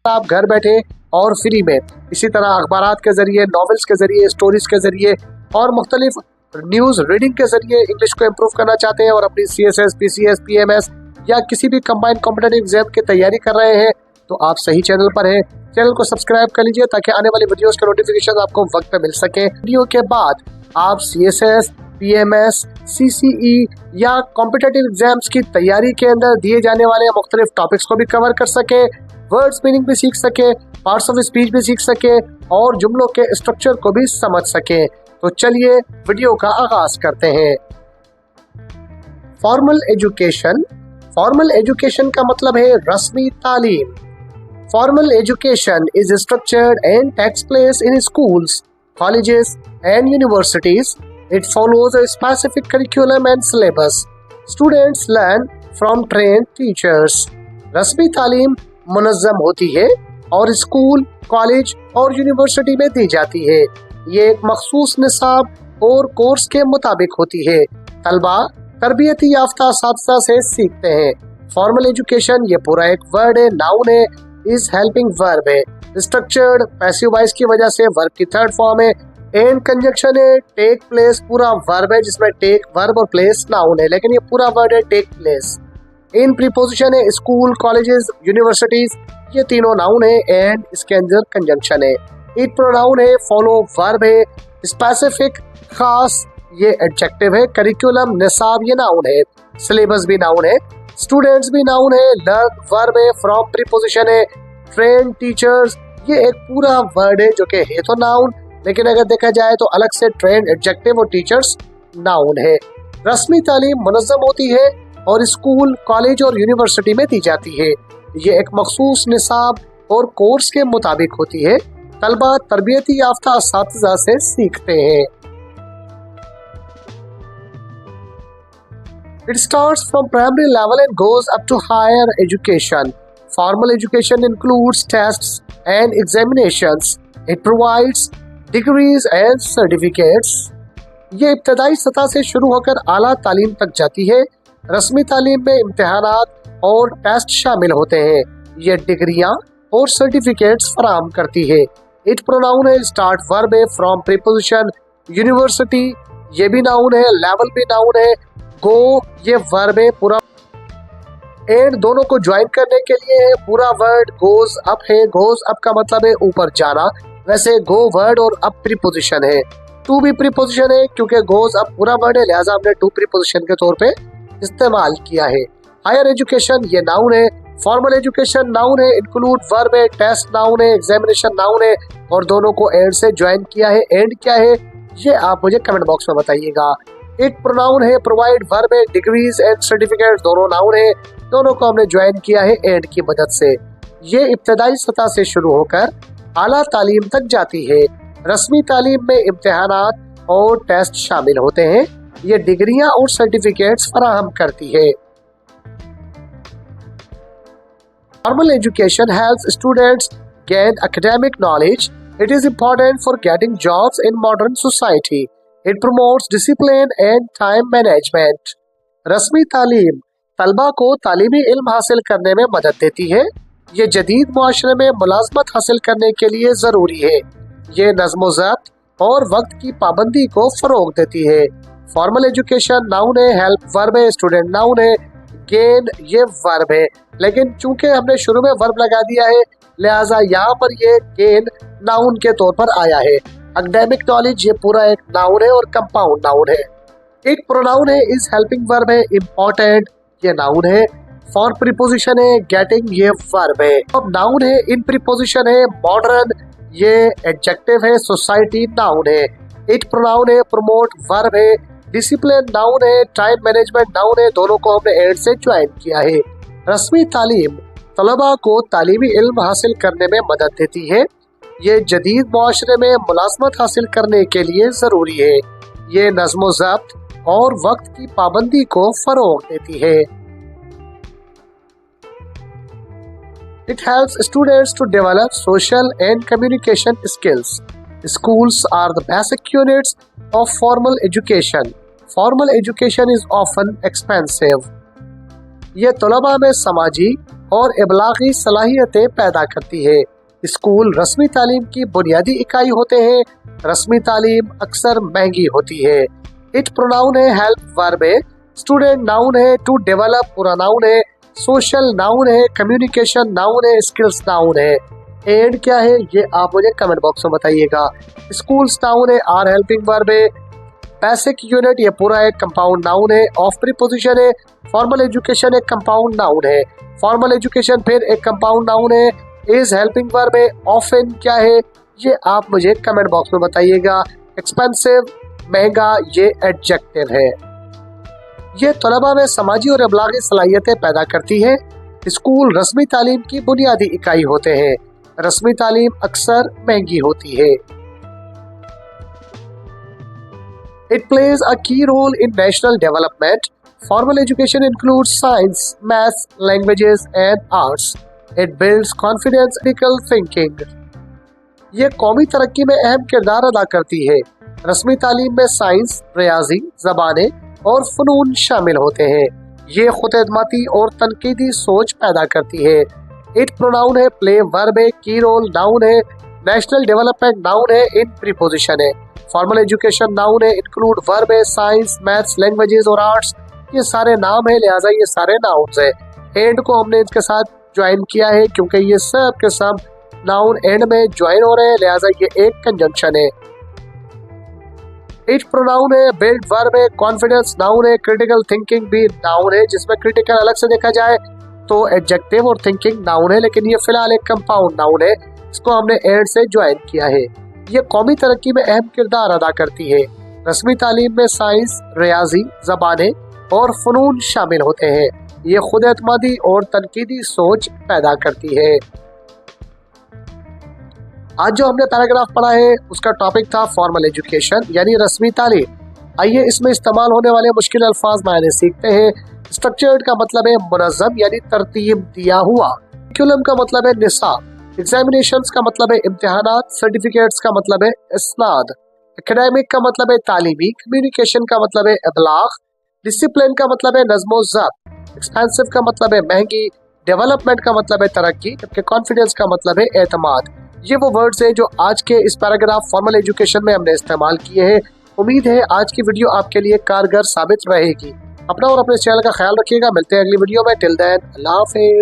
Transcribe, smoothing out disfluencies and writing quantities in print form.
आप घर बैठे और फ्री में इसी तरह अखबारात के जरिए, नॉवेल्स के जरिए, स्टोरीज के जरिए और मुख्तलिफ न्यूज रीडिंग के जरिए इंग्लिश को इम्प्रूव करना चाहते हैं और अपनी CSS, PCS, PMS या किसी भी कंबाइंड कॉम्पिटिटिव एग्जाम की तैयारी कर रहे हैं तो आप सही चैनल पर हैं। चैनल को सब्सक्राइब कर लीजिए ताकि आने वाली वीडियोस के नोटिफिकेशन आपको वक्त पे मिल सके। वीडियो के बाद आप CSS, PMS, CCE या कॉम्पिटिटिव एग्जाम्स की तैयारी के अंदर दिए जाने वाले मुख्तलिफ टॉपिक्स को भी कवर कर सके, वर्ड्स मीनिंग भी सीख सके, पार्ट्स ऑफ स्पीच भी सीख सके और जुमलों के स्ट्रक्चर को भी समझ सके। तो चलिए वीडियो का आगाज करते हैं। Formal education. फॉर्मल एजुकेशन का मतलब है रस्मी तालीम। Formal education is structured and takes place in schools, colleges and universities. It follows a specific curriculum and syllabus. Students learn from trained teachers. रस्मी तालीम मुनज़्ज़म होती है और स्कूल, कॉलेज और यूनिवर्सिटी में दी जाती है। ये एक मखसूस निसाब और कोर्स के मुताबिक होती है। तलबा तरबियती याफ्ता असातिज़ा से सीखते हैं। फॉर्मल एजुकेशन ये पूरा एक वर्ड है, नाउन है, इज हेल्पिंग वर्ब है। स्ट्रक्चर्ड पैसिव वॉइस की वजह से वर्ब की थर्ड फॉर्म है। एंड कंजंक्शन है, टेक प्लेस पूरा वर्ब है जिसमें टेक वर्ब और प्लेस नाउन है, लेकिन ये पूरा वर्ड है टेक प्लेस। इन प्रीपोजिशन है, स्कूल, कॉलेजेस, यूनिवर्सिटीज, ये तीनों नाउन है एंड इसके अंदर कंजंक्शन है। इट प्रोनाउन है, फॉलो वर्ब है, स्पेसिफिक खास ये एडजेक्टिव है, करिकुलम निसाब ये नाउन है, सिलेबस भी नाउन है, स्टूडेंट्स भी नाउन है, लर्न वर्ब है, फ्रॉम प्रीपोजिशन है, ट्रेन टीचर्स ये एक पूरा वर्ड है जो कि है तो नाउन, लेकिन अगर देखा जाए तो अलग से ट्रेन एडजेक्टिव और टीचर्स नाउन है। रस्मी तालीम मुनज़्ज़म होती है और स्कूल, कॉलेज और यूनिवर्सिटी में दी जाती है। ये एक मखसूस निसाब और कोर्स के मुताबिक होती है। तलबा तरबियती याफ्ता असातिज़ा से सीखते हैं। It starts from primary level and goes up to higher education. Formal education includes tests and examinations. It provides degrees and certificates. ये इब्तदाई सतह से शुरू होकर आला तालीम तक जाती है। रस्मी तालीम में इम्तिहानात और टेस्ट शामिल होते हैं। ये डिग्रियां और सर्टिफिकेट्स फराहम करती है। इट प्रोनाउन है, स्टार्ट वर्ब है, फ्रॉम प्रीपोजिशन, यूनिवर्सिटी ये भी नाउन है, लेवल भी नाउन है, गो ये वर्ब है पूरा, एंड दोनों को ज्वाइन करने के लिए है पूरा वर्ड गोज अप है। गोज अप का मतलब है ऊपर जाना, वैसे गो वर्ड और अप प्रीपोजिशन है। टू भी प्रीपोजिशन है क्योंकि गोज अप पूरा वर्ड है, लिहाजा हमने टू प्रीपोजिशन के तौर पे इस्तेमाल किया है। हायर एजुकेशन ये नाउन है, फॉर्मल एजुकेशन नाउन है, इंक्लूड वर्ब है, टेस्ट नाउन है, एग्जामिनेशन नाउन है और दोनों को एंड से ज्वाइन किया है। एंड क्या है ये आप मुझे कमेंट बॉक्स में बताइएगा। इट प्रोनाउन है, प्रोवाइड वर्ब है, डिग्रीज एंड सर्टिफिकेट दोनों नाउन है, दोनों को हमने ज्वाइन किया है एंड की मदद से। ये इब्तदाई सतह से शुरू होकर आला तालीम तक जाती है। रस्मी तालीम में इम्तिहानात और टेस्ट शामिल होते हैं। ये डिग्रियां और सर्टिफिकेट्स फराहम करती है। Formal education helps students gain academic knowledge. It is important for getting jobs in modern society. It promotes discipline and time management. रस्मी तालीम तलबा को तालीमी इल्म हासिल करने में मदद देती है। ये जदीद मुआशरे में मुलाजमत हासिल करने के लिए ज़रूरी है। ये नज़्म ज़ब्त और वक्त की पाबंदी को फ़रोग देती है। फॉर्मल एजुकेशन नाउन है, हेल्प वर्ब है, स्टूडेंट नाउन है, गेन ये वर्ब है, लेकिन चूंकि हमने शुरू में वर्ब लगा दिया है लिहाजा यहाँ पर ये गेन नाउन के तौर पर आया है। एकेडमिक नॉलेज ये पूरा एक नाउन है और कंपाउंड नाउन है। एक प्रोनाउन है, इज हेल्पिंग वर्ब है, इम्पोर्टेंट ये नाउन है, फॉर प्रीपोजिशन है, गेटिंग ये वर्ब है। अब नाउन है, इन प्रीपोजिशन है, मॉडर्न ये एडजेक्टिव है, सोसाइटी नाउन है। इट प्रोनाउन है, प्रमोट वर्ब है, डिसिप्लिन नाउन है, टाइम मैनेजमेंट नाउन है, दोनों को हमने एंड से ज्वाइन किया है। रस्मी तालीम तलबा को तालीमी इल्म हासिल करने में मदद देती है। ये जदीद मुआशरे में मुलाजमत हासिल करने के लिए ज़रूरी है। ये नज़्म ज़ब्त और वक्त की पाबंदी को फ़रोग देती है। It helps students to develop social and communication skills. Schools are the basic units of formal education. Formal education is often expensive. ये तलबा में समाजी और इबलागी सलाहियतें पैदा करती है। स्कूल रस्मी तालीम की बुनियादी इकाई होते हैं। रस्मी तालीम अक्सर महंगी होती है। इट प्रोनाउन है, हेल्प वर्ब है, स्टूडेंट नाउन है, टू डेवलप प्रोनाउन है, सोशल नाउन है, कम्युनिकेशन नाउन है, स्किल्स नाउन है। एंड क्या है ये आप मुझे कमेंट बॉक्स में बताइएगा। स्कूल्स नाउन है, आर हेल्पिंग वर्ब है, बेसिक यूनिट ये पूरा एक कंपाउंड नाउन है, ऑफ प्रीपोजिशन है, फॉर्मल एजुकेशन एक कंपाउंड नाउन है, फॉर्मल एजुकेशन फिर एक कंपाउंड नाउन है, इज हेल्पिंग वर्ब है, ऑफन क्या है ये आप मुझे कमेंट बॉक्स में बताइएगा। एक्सपेंसिव महंगा ये एडजेक्टिव है। ये तलबा में समाजी और इबलागी सलाहियतें पैदा करती है। स्कूल रस्मी तालीम की बुनियादी इकाई होते हैं। रस्मी तालीम अक्सर महंगी होती है। It plays a key role in national development. Formal education includes science, maths, languages, and arts. It builds confidence, critical thinking. ये कौमी तरक्की में अहम किरदार अदा करती है। रस्मी तालीम में साइंस, रियाजी, ज़बानें और फ़नून शामिल होते हैं। ये खुद-एतमादी और तनकीदी सोच पैदा करती है। इट प्रोनाउन है, प्ले वर्ब है, की रोल नाउन है, नेशनल डेवलपमेंट नाउन है, इन प्रीपोजिशन है, फॉर्मल एजुकेशन नाउन है, इंक्लूड वर्ब है, साइंस, मैथ्स, लैंग्वेजेस और आर्ट्स ये सारे नाम है, लिहाजा ये सारे नाउन्स है। एंड को हमने इसके साथ ज्वाइन किया है क्योंकि ये सब के सब नाउन एंड में ज्वाइन हो रहे हैं, लिहाजा ये एक कंजंक्शन है। इट प्रोनाउन है, बिल्ड वर्ब है, कॉन्फिडेंस नाउन है, क्रिटिकल थिंकिंग भी नाउन है, जिसमें क्रिटिकल अलग से देखा जाए तो एडजेक्टिव और थिंकिंग नाउन है, लेकिन ये फिलहाल एक कंपाउंड नाउन है, इसको हमने एंड से ज्वाइन किया है। ये कौमी तरक्की में अहम किरदार अदा करती है। रस्मी तालीम में साइंस, रियाजी, ज़बानें और फ़नून शामिल होते हैं। ये खुद-एतमादी और तनकीदी सोच पैदा करती है। आज जो हमने पैराग्राफ पढ़ा है उसका टॉपिक था फॉर्मल एजुकेशन यानी रस्मी तालीम। आइए इसमें इस्तेमाल होने वाले मुश्किल अल्फाज मायने सीखते हैं। स्ट्रक्चर्ड का मतलब है मुनज़्ज़म यानी तरतीब दिया हुआ। करिकुलम का मतलब है निसाब। एग्जामिनेशंस का मतलब है इम्तिहानात। सर्टिफिकेट्स का मतलब है इस्नाद। एकेडमिक का मतलब है तालीमी। कम्युनिकेशन का मतलब है इबलाग। डिसिप्लिन का मतलब है नज़्म व ज़ब्त। एक्सपेंसिव का मतलब है महंगी। डेवलपमेंट का मतलब है तरक्की, जबकि कॉन्फिडेंस का मतलब है एतमाद। ये वो वर्ड्स हैं जो आज के इस पैराग्राफ फॉर्मल एजुकेशन में हमने इस्तेमाल किए हैं। उम्मीद है आज की वीडियो आपके लिए कारगर साबित रहेगी। अपना और अपने चैनल का ख्याल रखिएगा। मिलते हैं अगली वीडियो में। टिल देन अल्लाह हाफिज़।